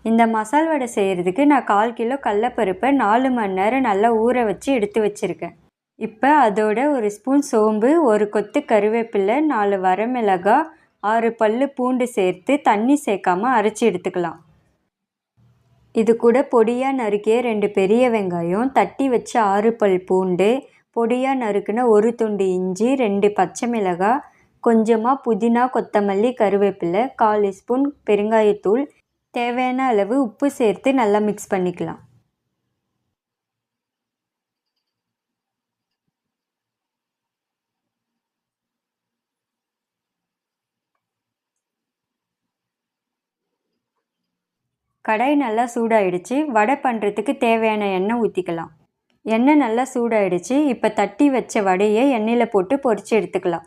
இந்த மசால் வடை செய்கிறதுக்கு நான் 1/4 கிலோ கடலப்பருப்பை 4 மணி நேரம் நல்லா ஊற வச்சு எடுத்து வச்சுருக்கேன். இப்போ அதோட 1 ஸ்பூன் சோம்பு, 1 கொத்து கருவேப்பிலை, 4 வரமிளகாய், 6 பல்லு பூண்டு சேர்த்து தண்ணி சேர்க்காம அரைச்சி எடுத்துக்கலாம். இது கூட பொடியாக நறுக்கிய 2 பெரிய வெங்காயம், தட்டி வச்ச 6 பல் பூண்டு, பொடியாக நறுக்குன 1 துண்டு இஞ்சி, 2 பச்சை மிளகாய், கொஞ்சமாக புதினா, கொத்தமல்லி, கருவேப்பிலை, 1/4 ஸ்பூன் பெருங்காயத்தூள், தேவையான அளவு உப்பு சேர்த்து நல்லா மிக்ஸ் பண்ணிக்கலாம். கடாய் நல்லா சூடாயிடுச்சு. வடை பண்ணுறதுக்கு தேவையான எண்ணெய் ஊற்றிக்கலாம். எண்ணெய் நல்லா சூடாயிடுச்சு. இப்போ தட்டி வச்ச வடையை எண்ணெயில் போட்டு பொரித்து எடுத்துக்கலாம்.